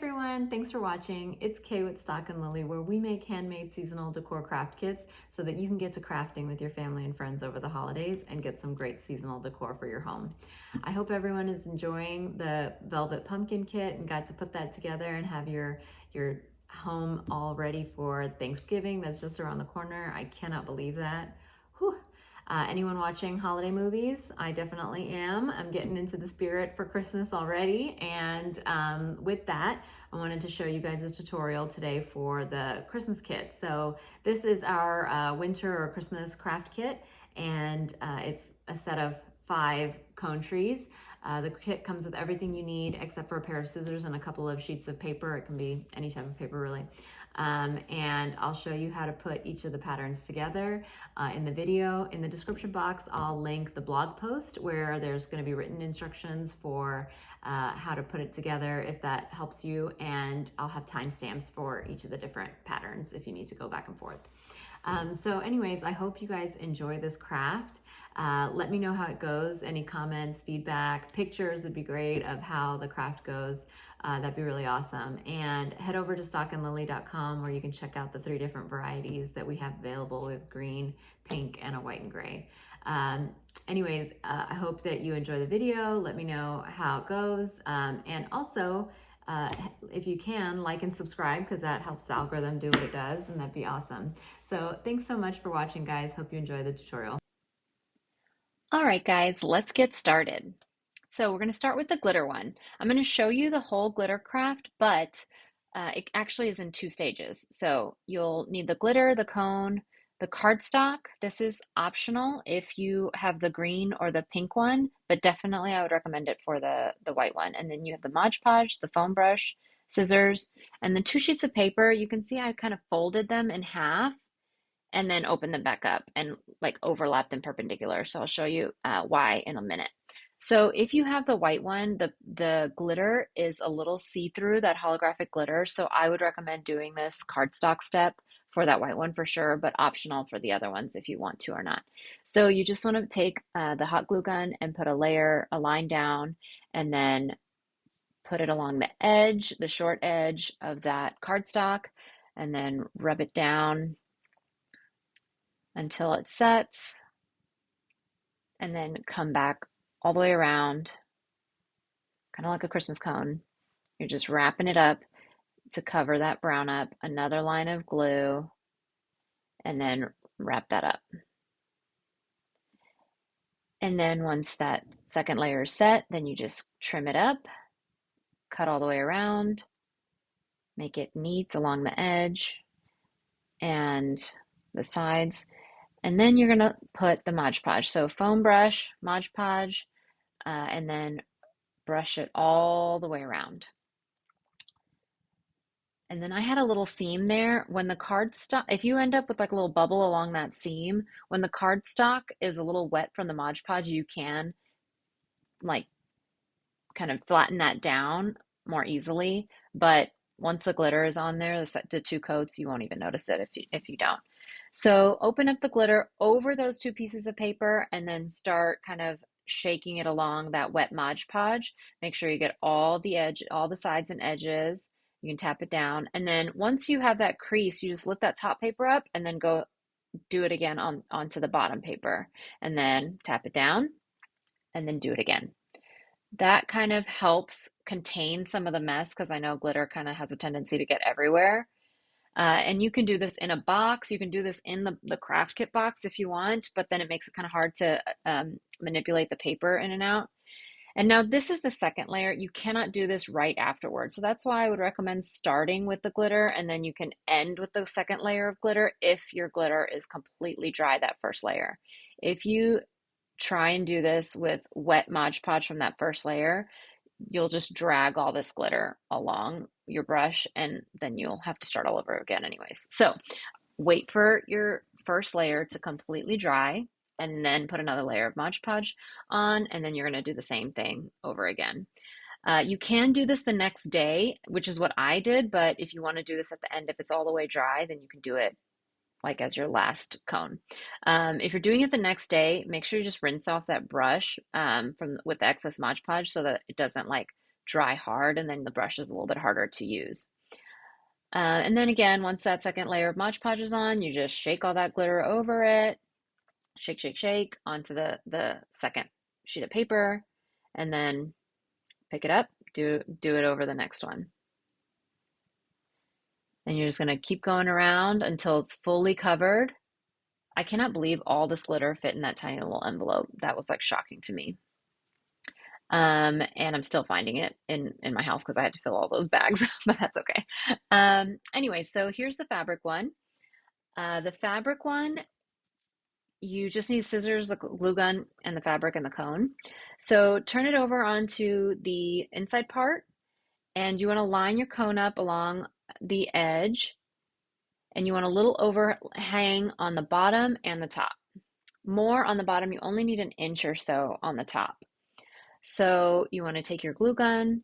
everyone, thanks for watching. It's Kay with Stock&Lily, where we make handmade seasonal decor craft kits so that you can get to crafting with your family and friends over the holidays and get some great seasonal decor for your home. I hope everyone is enjoying the velvet pumpkin kit and got to put that together and have your home all ready for Thanksgiving. That's just around the corner. I cannot believe that. Whew. Anyone watching holiday movies? I definitely am. I'm getting into the spirit for Christmas already. And with that, I wanted to show you guys a tutorial today for the Christmas kit. So this is our winter or Christmas craft kit, and it's a set of 5 cone trees. The kit comes with everything you need except for a pair of scissors and a couple of sheets of paper. It can be any type of paper really. And I'll show you how to put each of the patterns together in the video. In the description box, I'll link the blog post where there's going to be written instructions for how to put it together if that helps you, and I'll have timestamps for each of the different patterns if you need to go back and forth. So anyways, I hope you guys enjoy this craft. Let me know how it goes. Any comments, feedback, pictures would be great of how the craft goes. That'd be really awesome. And head over to stockandlily.com where you can check out the 3 different varieties that we have available with green, pink, and a white and gray. Anyways, I hope that you enjoy the video. Let me know how it goes. And also, if you can, like and subscribe, because that helps the algorithm do what it does, and that'd be awesome. So thanks so much for watching, guys. Hope you enjoy the tutorial. All right, guys, let's get started. So we're going to start with the glitter one. I'm going to show you the whole glitter craft, but it actually is in 2 stages. So you'll need the glitter, the cone, the cardstock. This is optional if you have the green or the pink one, but definitely I would recommend it for the white one. And then you have the Mod Podge, the foam brush, scissors, and the 2 sheets of paper. You can see I kind of folded them in half and then open them back up and like overlap them perpendicular. So I'll show you why in a minute. So if you have the white one, the glitter is a little see-through, that holographic glitter. So I would recommend doing this cardstock step for that white one for sure, but optional for the other ones if you want to or not. So you just want to take the hot glue gun and put a line down, and then put it along the edge, the short edge of that cardstock, and then rub it down until it sets, and then come back all the way around, kind of like a Christmas cone. You're just wrapping it up to cover that brown up, another line of glue, and then wrap that up. And then once that second layer is set, then you just trim it up, cut all the way around, make it neat along the edge and the sides. And then you're going to put the Mod Podge. So foam brush, Mod Podge, and then brush it all the way around. And then I had a little seam there. When the cardstock, if you end up with like a little bubble along that seam, when the cardstock is a little wet from the Mod Podge, you can like kind of flatten that down more easily. But once the glitter is on there, the 2 coats, you won't even notice it if you don't. So open up the glitter over those 2 pieces of paper and then start kind of shaking it along that wet Mod Podge. Make sure you get all the sides and edges. You can tap it down. And then once you have that crease, you just lift that top paper up and then go do it again onto the bottom paper. And then tap it down and then do it again. That kind of helps contain some of the mess, because I know glitter kind of has a tendency to get everywhere. And you can do this in a box. You can do this in the craft kit box if you want, but then it makes it kind of hard to manipulate the paper in and out. And now this is the second layer. You cannot do this right afterwards. So that's why I would recommend starting with the glitter, and then you can end with the second layer of glitter if your glitter is completely dry, that first layer. If you try and do this with wet Mod Podge from that first layer, you'll just drag all this glitter along your brush, and then you'll have to start all over again anyways. So wait for your first layer to completely dry, and then put another layer of Mod Podge on, and then you're going to do the same thing over again. You can do this the next day, which is what I did, but if you want to do this at the end, if it's all the way dry, then you can do it like as your last cone. If you're doing it the next day, make sure you just rinse off that brush with the excess Mod Podge so that it doesn't like dry hard, and then the brush is a little bit harder to use. And then again, once that second layer of Mod Podge is on, you just shake all that glitter over it, shake, shake, shake onto the second sheet of paper, and then pick it up, do it over the next one. And you're just gonna keep going around until it's fully covered. I cannot believe all this glitter fit in that tiny little envelope. That was like shocking to me. And I'm still finding it in my house because I had to fill all those bags, but that's okay. Anyway, so here's the fabric one. The fabric one, you just need scissors, a glue gun, and the fabric and the cone. So turn it over onto the inside part, and you want to line your cone up along the edge, and you want a little overhang on the bottom and the top. More on the bottom, you only need an inch or so on the top. So you want to take your glue gun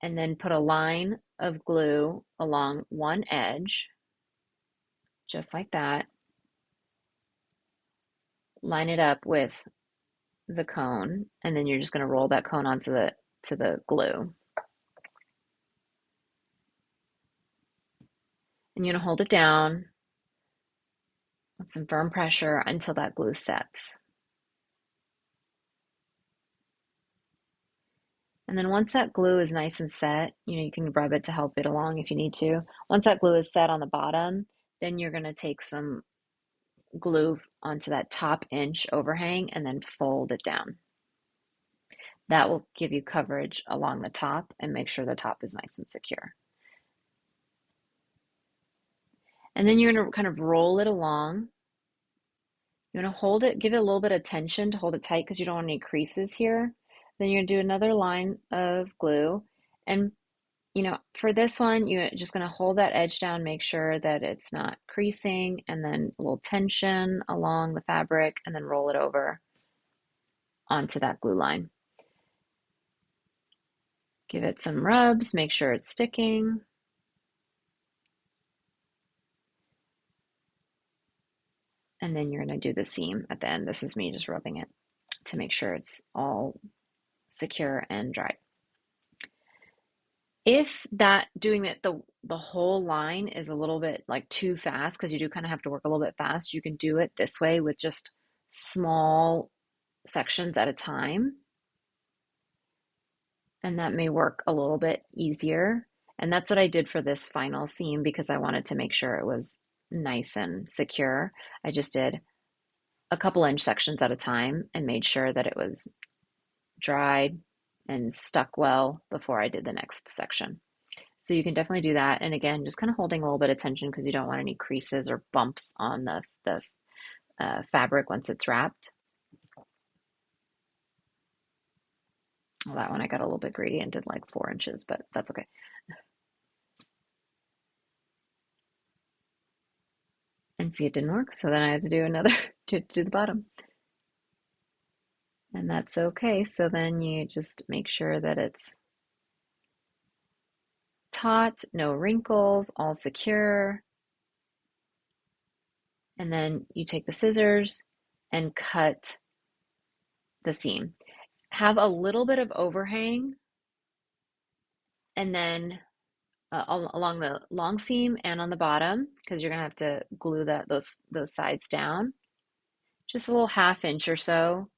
and then put a line of glue along one edge, just like that. Line it up with the cone, and then you're just going to roll that cone onto the glue. And you're going to hold it down with some firm pressure until that glue sets. And then once that glue is nice and set, you can rub it to help it along if you need to. Once that glue is set on the bottom, then you're going to take some glue onto that top inch overhang and then fold it down. That will give you coverage along the top and make sure the top is nice and secure. And then you're going to kind of roll it along. You want to hold it, give it a little bit of tension to hold it tight because you don't want any creases here. Then you're going to do another line of glue. And for this one, you're just going to hold that edge down, make sure that it's not creasing, and then a little tension along the fabric, and then roll it over onto that glue line. Give it some rubs, make sure it's sticking. And then you're going to do the seam at the end. This is me just rubbing it to make sure it's all secure and dry. If doing it the whole line is a little bit like too fast, because you do kind of have to work a little bit fast, you can do it this way with just small sections at a time. And that may work a little bit easier. And that's what I did for this final seam because I wanted to make sure it was nice and secure. I just did a couple inch sections at a time and made sure that it was dried and stuck well before I did the next section. So you can definitely do that. And again, just kind of holding a little bit of tension because you don't want any creases or bumps on the fabric once it's wrapped. Well, that one I got a little bit greedy and did like 4 inches, but that's okay. And see, it didn't work. So then I had to do another to the bottom. And that's okay. So then you just make sure that it's taut, no wrinkles, all secure. And then you take the scissors and cut the seam. Have a little bit of overhang and then along the long seam and on the bottom, because you're gonna have to glue those sides down. Just a little 1/2 inch or so.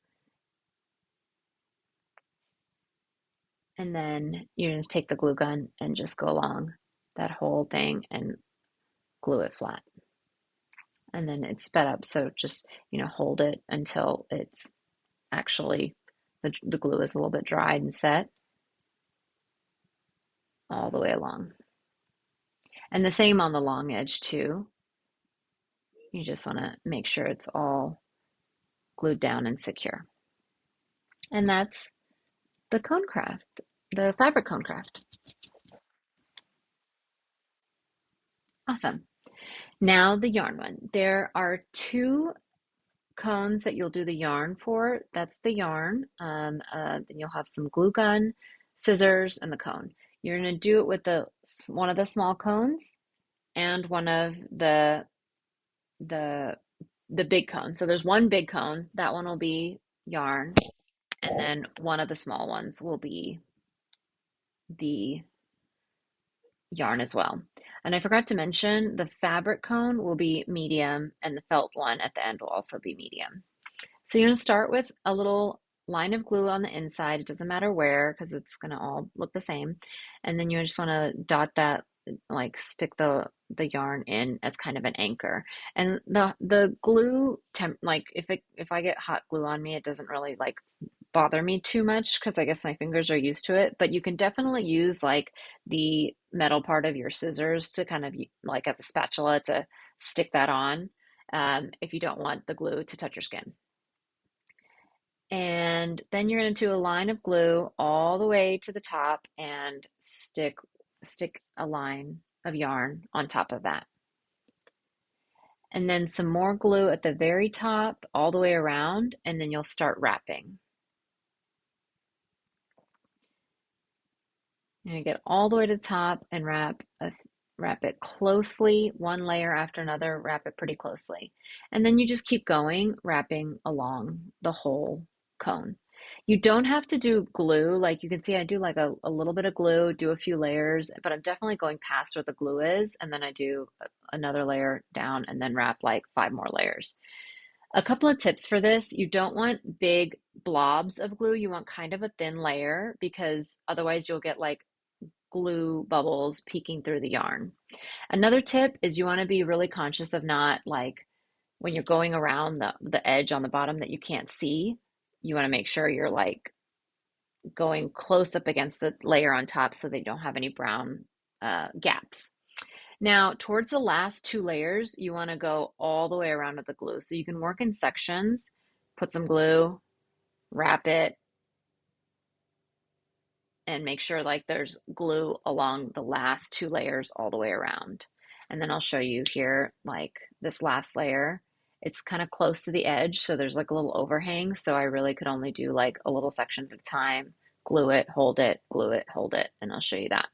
And then you just take the glue gun and just go along that whole thing and glue it flat. And then it's sped up, so just hold it until it's actually the glue is a little bit dried and set all the way along. And the same on the long edge too. You just want to make sure it's all glued down and secure. And that's the cone craft, the fabric cone craft. Awesome. Now the yarn one. There are 2 cones that you'll do the yarn for. That's the yarn. Then you'll have some glue gun, scissors, and the cone. You're going to do it with one of the small cones and one of the big cones. So there's one big cone. That one will be yarn, and then one of the small ones will be the yarn as well. And I forgot to mention the fabric cone will be medium and the felt one at the end will also be medium. So you're going to start with a little line of glue on the inside. It doesn't matter where because it's going to all look the same. And then you just want to dot that, like stick the yarn in as kind of an anchor. And the glue temp, like if I get hot glue on me, it doesn't really like bother me too much because I guess my fingers are used to it. But you can definitely use like the metal part of your scissors to kind of like as a spatula to stick that on if you don't want the glue to touch your skin. And then you're going to do a line of glue all the way to the top and stick a line of yarn on top of that. And then some more glue at the very top all the way around, and then you'll start wrapping. And you get all the way to the top and wrap it closely, one layer after another, wrap it pretty closely. And then you just keep going, wrapping along the whole cone. You don't have to do glue. Like you can see, I do like a little bit of glue, do a few layers, but I'm definitely going past where the glue is. And then I do another layer down and then wrap like 5 more layers. A couple of tips for this. You don't want big blobs of glue. You want kind of a thin layer because otherwise you'll get like glue bubbles peeking through the yarn. Another tip is you want to be really conscious of not like when you're going around the edge on the bottom that you can't see, you want to make sure you're like going close up against the layer on top so they don't have any brown gaps. Now, towards the last 2 layers, you want to go all the way around with the glue. So you can work in sections, put some glue, wrap it, and make sure like there's glue along the last 2 layers all the way around. And then I'll show you here, like this last layer, it's kind of close to the edge, so there's like a little overhang. So I really could only do like a little section at a time, glue it, hold it, glue it, hold it, and I'll show you that.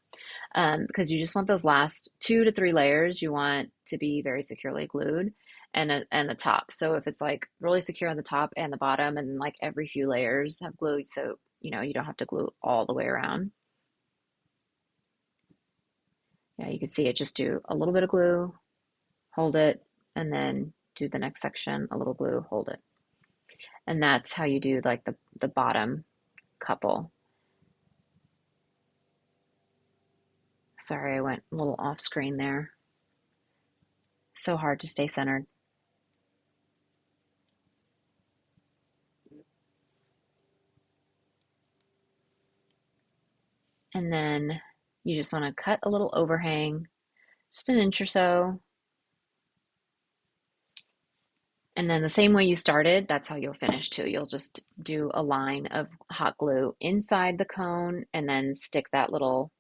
Because you just want those last 2 to 3 layers, you want to be very securely glued and the top. So if it's like really secure on the top and the bottom, and like every few layers have glue, so you don't have to glue all the way around. Yeah, you can see it, just do a little bit of glue, hold it, and then do the next section, a little glue, hold it. And that's how you do like the bottom couple. Sorry, I went a little off screen there. So hard to stay centered. And then you just want to cut a little overhang, just an inch or so. And then the same way you started, that's how you'll finish too. You'll just do a line of hot glue inside the cone and then stick that little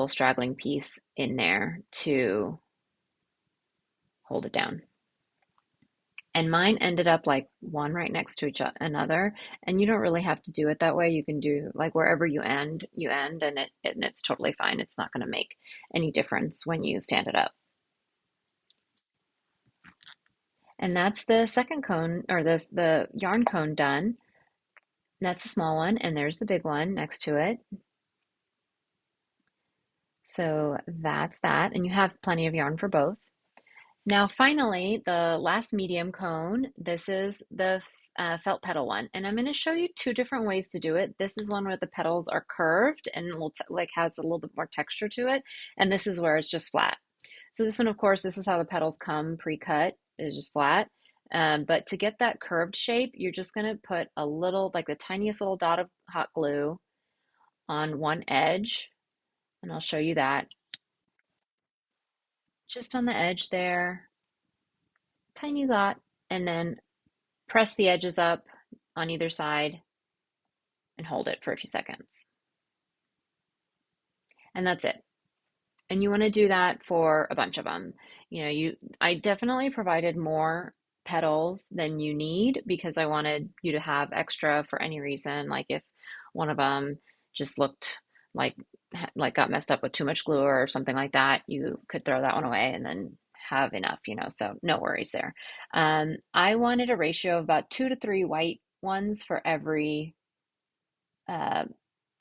straggling piece in there to hold it down. And mine ended up like one right next to each another, and you don't really have to do it that way. You can do like wherever you end, and it's totally fine. It's not going to make any difference when you stand it up. And that's the second cone, or the yarn cone done. That's a small one, and there's the big one next to it. So that's that, and you have plenty of yarn for both. Now, finally, the last medium cone, this is the felt petal one, and I'm going to show you 2 different ways to do it. This is one where the petals are curved and like has a little bit more texture to it, and this is where it's just flat. So this one, of course, this is how the petals come pre-cut, it's just flat. But to get that curved shape, you're just going to put a little, like the tiniest little dot of hot glue on one edge, and I'll show you that. Just on the edge there, tiny dot, and then press the edges up on either side and hold it for a few seconds. And that's it. And you want to do that for a bunch of them. I definitely provided more petals than you need because I wanted you to have extra for any reason. Like if one of them just looked like got messed up with too much glue or something like that, you could throw that one away and then have enough, so no worries there. I wanted a ratio of about 2 to 3 white ones for uh,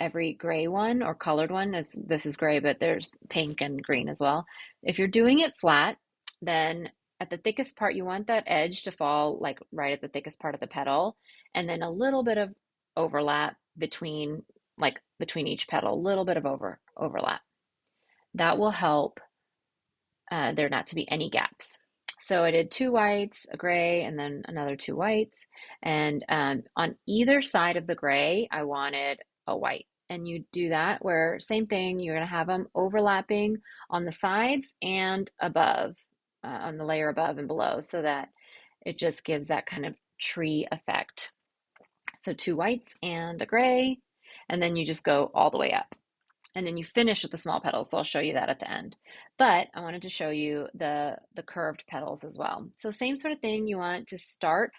every gray one or colored one, as this is gray, but there's pink and green as well. If you're doing it flat, then at the thickest part, you want that edge to fall like right at the thickest part of the petal, and then a little bit of overlap between between each petal, a little bit of overlap. That will help there not to be any gaps. So I did two whites, a gray, and then another two whites. And on either side of the gray, I wanted a white. And you do that where same thing, you're going to have them overlapping on the sides and above, on the layer above and below, so that it just gives that kind of tree effect. So two whites and a gray, and then you just go all the way up. And then you finish with the small petals, so I'll show you that at the end. But I wanted to show you the curved petals as well. So same sort of thing, you want to start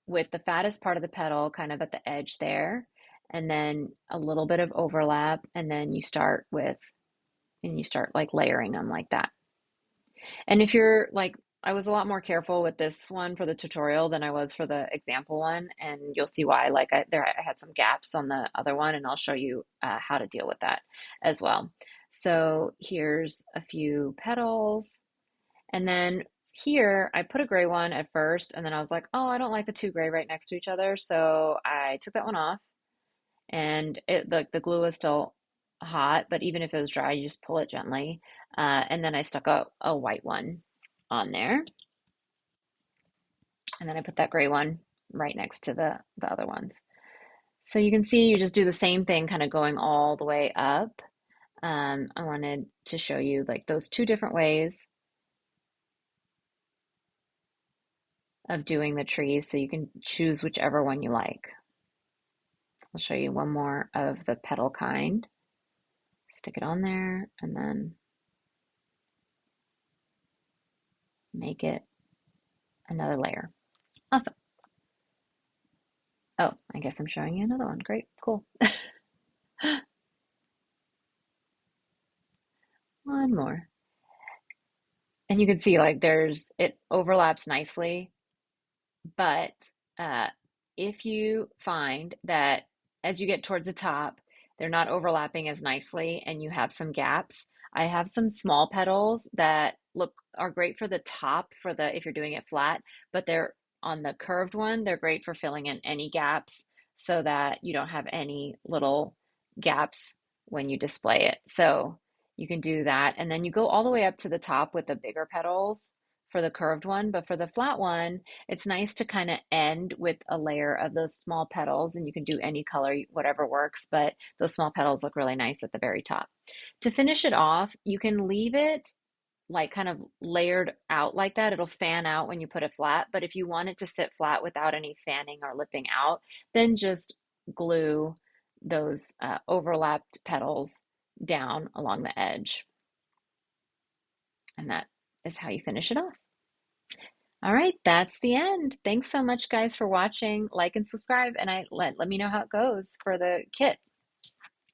with the fattest part of the petal kind of at the edge there, and then a little bit of overlap, and then you start like layering them like that. And if you're like, I was a lot more careful with this one for the tutorial than I was for the example one, and you'll see why. Like I had some gaps on the other one, and I'll show you how to deal with that as well. So here's a few petals, and then here I put a gray one at first, and then I was like, oh, I don't like the two gray right next to each other, so I took that one off, and the glue is still hot, but even if it was dry, you just pull it gently, and then I stuck a white one on there. And then I put that gray one right next to the other ones. So you can see you just do the same thing kind of going all the way up. I wanted to show you like those two different ways of doing the trees, so you can choose whichever one you like. I'll show you one more of the petal kind. Stick it on there and then make it another layer. Awesome. Oh, I guess I'm showing you another one. Great, cool. One more. And you can see like it overlaps nicely, but uh, if you find that as you get towards the top, they're not overlapping as nicely and you have some gaps, I have some small petals that are great for the top if you're doing it flat, but they're on the curved one, they're great for filling in any gaps so that you don't have any little gaps when you display it. So you can do that. And then you go all the way up to the top with the bigger petals for the curved one. But for the flat one, it's nice to kind of end with a layer of those small petals, and you can do any color, whatever works, but those small petals look really nice at the very top. To finish it off, you can leave it like kind of layered out like that. It'll fan out when you put it flat, but if you want it to sit flat without any fanning or lipping out, then just glue those overlapped petals down along the edge. And that is how you finish it off. All right, that's the end. Thanks so much, guys, for watching. Like and subscribe, and let me know how it goes for the kit.